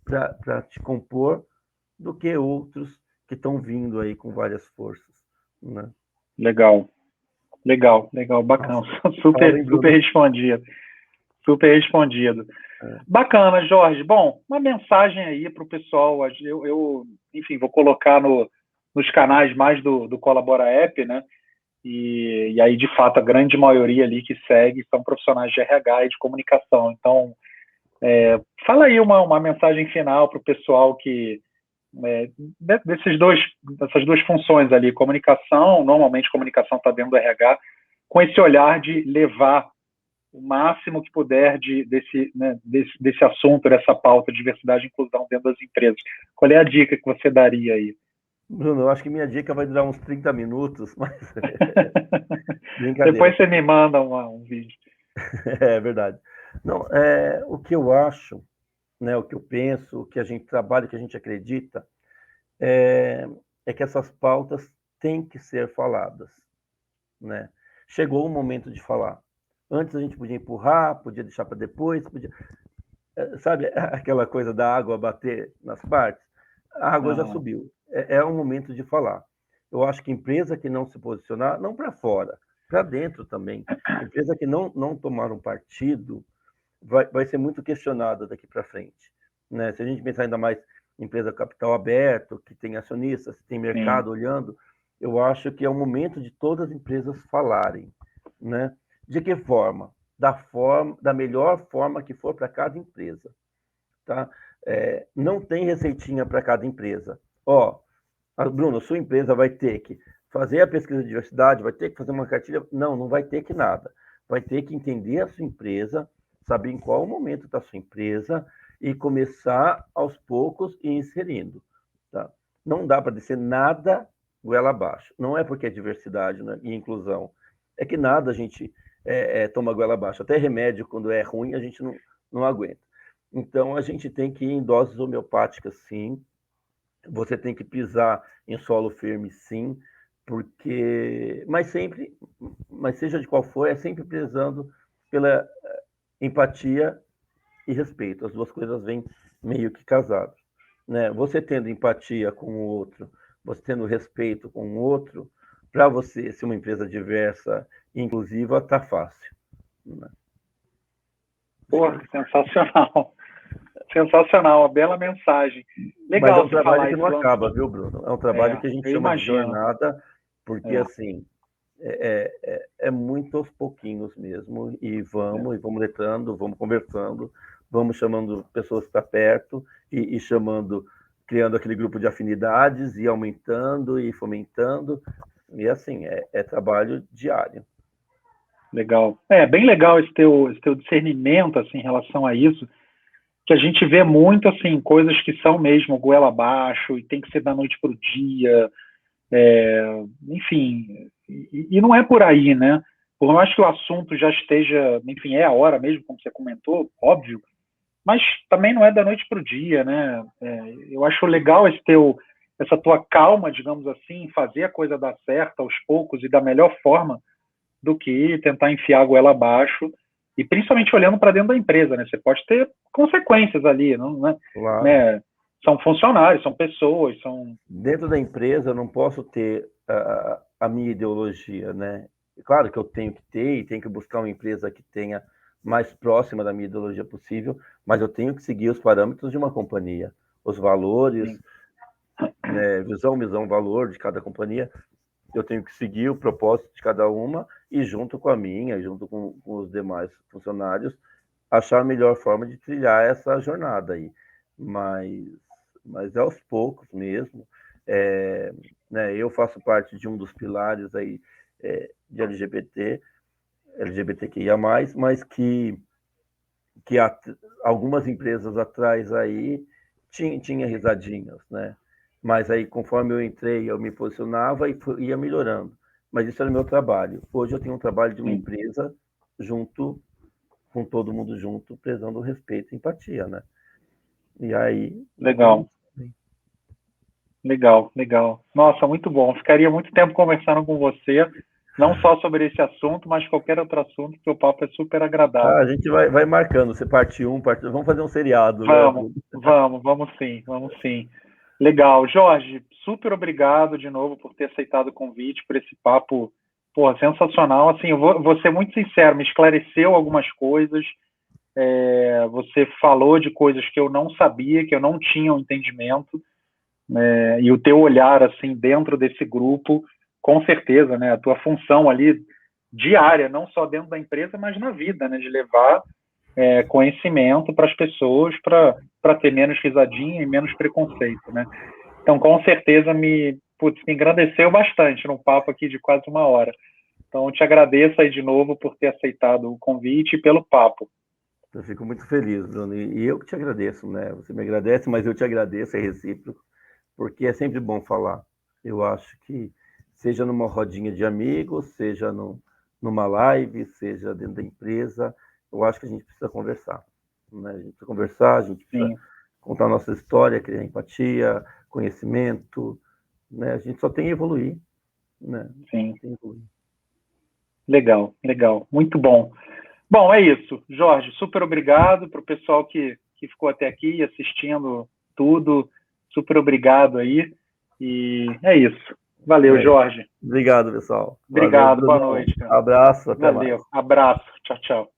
para te compor do que outros que estão vindo aí com várias forças, né? Legal, bacana. Nossa, fala, Super, hein, super Bruno? respondido. Super respondido. Bacana, Jorge. Bom, uma mensagem aí para o pessoal. Enfim, vou colocar nos canais mais do Colabora App, né? E aí, de fato, a grande maioria ali que segue são profissionais de RH e de comunicação. Então, fala aí uma mensagem final para o pessoal que dessas duas funções ali, comunicação, normalmente comunicação está dentro do RH, com esse olhar de levar o máximo que puder desse assunto, dessa pauta, diversidade e inclusão dentro das empresas. Qual é a dica que você daria aí? Bruno, eu acho que minha dica vai durar uns 30 minutos, mas brincadeira. Depois você me manda um vídeo. É verdade. Não, o que eu acho, né, o que eu penso, o que a gente trabalha, o que a gente acredita, é que essas pautas têm que ser faladas, né? Chegou o momento de falar. Antes a gente podia empurrar, podia deixar para depois, sabe aquela coisa da água bater nas partes? A água já subiu. É o momento de falar. Eu acho que empresa que não se posicionar, não para fora, para dentro também, empresa que não tomar um partido, vai ser muito questionada daqui para frente, né? Se a gente pensar ainda mais em empresa capital aberto, que tem acionistas, que tem mercado olhando, eu acho que é o momento de todas as empresas falarem, né? De que forma? Da melhor forma que for para cada empresa, tá? Não tem receitinha para cada empresa. Ó, Bruno, sua empresa vai ter que fazer a pesquisa de diversidade, vai ter que fazer uma cartilha. Não vai ter que nada. Vai ter que entender a sua empresa, saber em qual momento está a sua empresa e começar aos poucos e inserindo. Tá? Não dá para descer nada goela abaixo. Não é porque é diversidade, né, e inclusão. É que nada a gente toma goela abaixo. Até remédio, quando é ruim, a gente não aguenta. Então, a gente tem que ir em doses homeopáticas, sim. Você tem que pisar em solo firme, sim, porque, mas seja de qual for, é sempre prezando pela empatia e respeito. As duas coisas vêm meio que casadas, né? Você tendo empatia com o outro, você tendo respeito com o outro, para você ser uma empresa diversa e inclusiva, tá fácil, né? Porra, sensacional. Sensacional, uma bela mensagem. Mas é Legal um você falar trabalho que isso. não acaba, viu, Bruno? É um trabalho que a gente Eu chama de imagino. jornada, porque, assim, é muito aos pouquinhos mesmo, e vamos letrando, vamos conversando, vamos chamando pessoas para perto, e chamando, criando aquele grupo de afinidades, e aumentando, e fomentando, e assim, é trabalho diário. Legal. Bem legal esse teu discernimento, assim, em relação a isso, que a gente vê muito, assim, coisas que são mesmo goela abaixo, e tem que ser da noite para o dia, enfim, e não é por aí, né? Por mais que o assunto já esteja, enfim, é a hora mesmo, como você comentou, óbvio, mas também não é da noite para o dia, né? Eu acho legal essa tua calma, digamos assim, fazer a coisa dar certo aos poucos e da melhor forma do que tentar enfiar a goela abaixo, e principalmente olhando para dentro da empresa, né? Você pode ter consequências ali, não, Claro. né? São funcionários, são pessoas, são... Dentro da empresa, eu não posso ter a minha ideologia, né? Claro que eu tenho que ter e tenho que buscar uma empresa que tenha mais próxima da minha ideologia possível, mas eu tenho que seguir os parâmetros de uma companhia, os valores, né, visão, missão, valor de cada companhia. Eu tenho que seguir o propósito de cada uma e, junto com a minha, junto com os demais funcionários, achar a melhor forma de trilhar essa jornada aí. Mas é aos poucos mesmo. Né, eu faço parte de um dos pilares aí de LGBTQIA+, mas que algumas empresas atrás aí tinha risadinhas, né? Mas aí, conforme eu entrei, eu me posicionava e ia melhorando. Mas isso era o meu trabalho. Hoje eu tenho um trabalho de uma empresa junto com todo mundo junto, prezando o respeito e empatia, né? E aí... Legal. Legal. Nossa, muito bom. Ficaria muito tempo conversando com você, não só sobre esse assunto, mas qualquer outro assunto, porque o papo é super agradável. A gente vai marcando, você parte 1, parte 2, vamos fazer um seriado, vamos, né? Vamos sim. Legal. Jorge, super obrigado de novo por ter aceitado o convite, por esse papo, sensacional. Assim, eu vou ser muito sincero, me esclareceu algumas coisas, você falou de coisas que eu não sabia, que eu não tinha um entendimento, e o teu olhar, assim, dentro desse grupo, com certeza, né, a tua função ali diária, não só dentro da empresa, mas na vida, né, de levar conhecimento para as pessoas, para ter menos risadinha e menos preconceito, né? Então, com certeza, me engrandeceu bastante num papo aqui de quase 1 hora. Então, eu te agradeço aí de novo por ter aceitado o convite e pelo papo. Eu fico muito feliz, Bruno, e eu que te agradeço, né? Você me agradece, mas eu te agradeço, é recíproco, porque é sempre bom falar. Eu acho que, seja numa rodinha de amigos, seja numa live, seja dentro da empresa, eu acho que a gente precisa conversar, né? A gente precisa conversar, a gente precisa contar a nossa história, criar empatia, conhecimento, né? A gente só tem a evoluir, né? Sim. Tem que evoluir. Legal. Muito bom. Bom, é isso. Jorge, super obrigado para o pessoal que ficou até aqui assistindo tudo. Super obrigado aí. E é isso. Valeu, Jorge. Obrigado, pessoal. Obrigado, Valeu, boa noite. Cara. Abraço, até mais. Valeu, abraço. Tchau.